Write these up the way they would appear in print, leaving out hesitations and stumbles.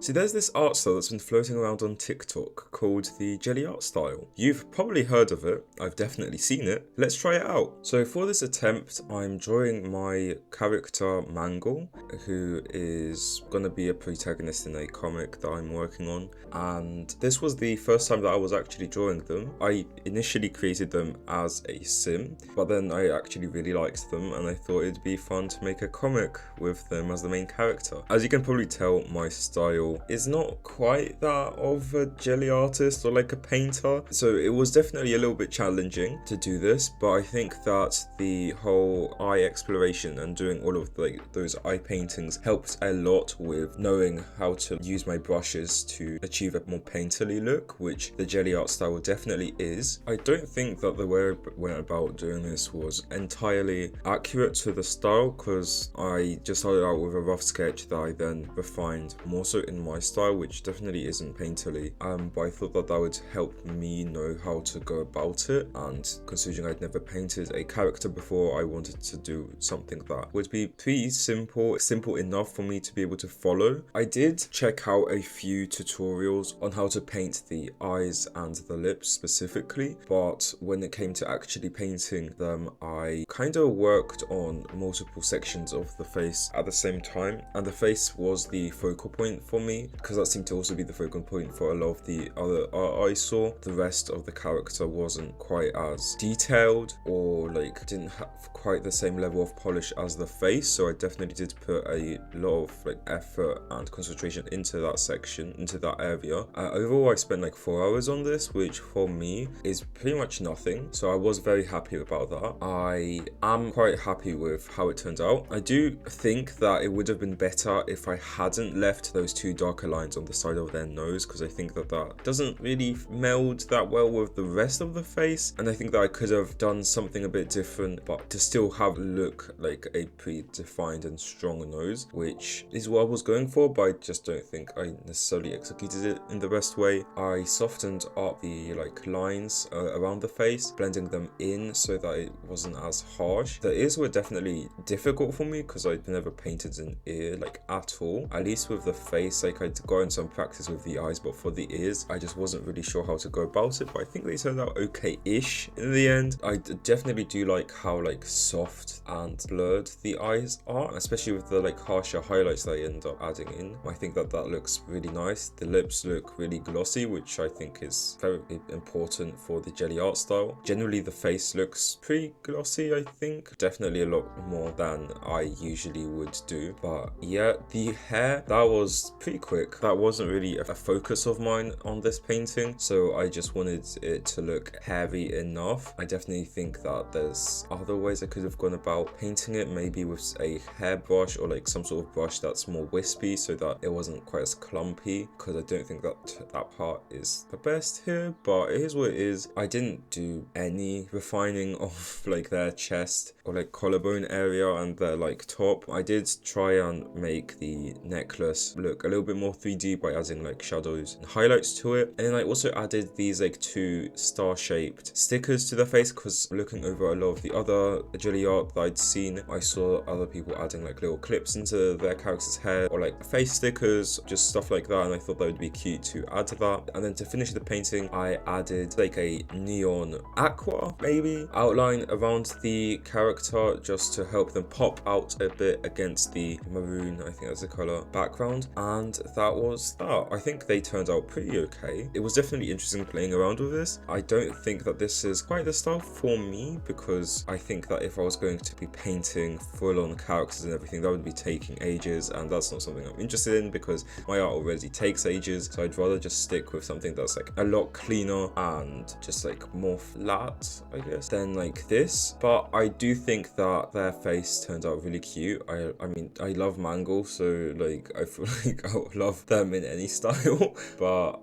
So there's this art style that's been floating around on TikTok called the jelly art style. You've probably heard of it, I've definitely seen it. Let's try it out. So for this attempt, I'm drawing my character Mangle, who is gonna be a protagonist in a comic that I'm working on. And this was the first time that I was actually drawing them. I initially created them as a sim, but then I actually really liked them and I thought it'd be fun to make a comic with them as the main character. As you can probably tell, my style is not quite that of a jelly artist or like a painter, so it was definitely a little bit challenging to do this, but I think that the whole eye exploration and doing all of like those eye paintings helped a lot with knowing how to use my brushes to achieve a more painterly look, which the jelly art style definitely is. I don't think that the way I went about doing this was entirely accurate to the style, because I just started out with a rough sketch that I then refined more so in my style, which definitely isn't painterly, but I thought that that would help me know how to go about it, and considering I'd never painted a character before, I wanted to do something that would be pretty simple enough for me to be able to follow. I did check out a few tutorials on how to paint the eyes and the lips specifically, but when it came to actually painting them, I kind of worked on multiple sections of the face at the same time, and the face was the focal point for me because that seemed to also be the focal point for a lot of the other art I saw. The rest of the character wasn't quite as detailed or like didn't have quite the same level of polish as the face, so I definitely did put a lot of like effort and concentration into that section, into that area. Overall I spent like 4 hours on this, which for me is pretty much nothing, so I was very happy about that. I am quite happy with how it turned out. I do think that it would have been better if I hadn't left those two darker lines on the side of their nose, because I think that that doesn't really meld that well with the rest of the face, and I think that I could have done something a bit different but to still have look like a predefined and strong nose, which is what I was going for, but I just don't think I necessarily executed it in the best way. I softened up the like lines around the face, blending them in so that it wasn't as harsh. The ears were definitely difficult for me because I'd never painted an ear like at all, at least with the face. Like I'd gotten some practice with the eyes, but for the ears I just wasn't really sure how to go about it, but I think they turned out okay-ish in the end. I definitely do like how like soft and blurred the eyes are, especially with the like harsher highlights that I end up adding in. I think that that looks really nice. The lips look really glossy, which I think is very important for the jelly art style. Generally the face looks pretty glossy, I think, definitely a lot more than I usually would do. But yeah, the hair, that was pretty quick. That wasn't really a focus of mine on this painting, so I just wanted it to look hairy enough. I definitely think that there's other ways I could have gone about painting it, maybe with a hairbrush or like some sort of brush that's more wispy so that it wasn't quite as clumpy, because I don't think that that part is the best here, but it is what it is. I didn't do any refining of like their chest or like collarbone area and their like top. I did try and make the necklace look a little bit more 3D by adding like shadows and highlights to it, and then I also added these like two star-shaped stickers to the face, because looking over a lot of the other jelly art that I'd seen, I saw other people adding like little clips into their character's hair or like face stickers, just stuff like that, and I thought that would be cute to add to that. And then to finish the painting, I added like a neon aqua maybe outline around the character just to help them pop out a bit against the maroon, I think that's the color, background, and that was that. I think they turned out pretty okay. It was definitely interesting playing around with this. I don't think that this is quite the style for me, because I think that if I was going to be painting full-on characters and everything, that would be taking ages, and that's not something I'm interested in because my art already takes ages. So I'd rather just stick with something that's like a lot cleaner and just like more flat, I guess, than like this. But I do think that their face turned out really cute. I mean, I love Mangle, so like I feel like I would love them in any style. But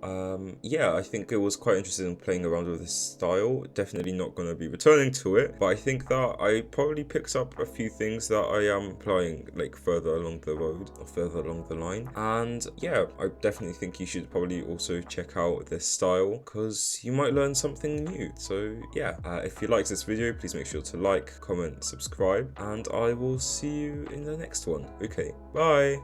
yeah, I think it was quite interesting in playing around with this style. Definitely not going to be returning to it, but I think that I probably picked up a few things that I am applying like further along the road or further along the line. And yeah, I definitely think you should probably also check out this style because you might learn something new. So yeah, if you liked this video, please make sure to like, comment, subscribe, and I will see you in the next one. Okay, bye.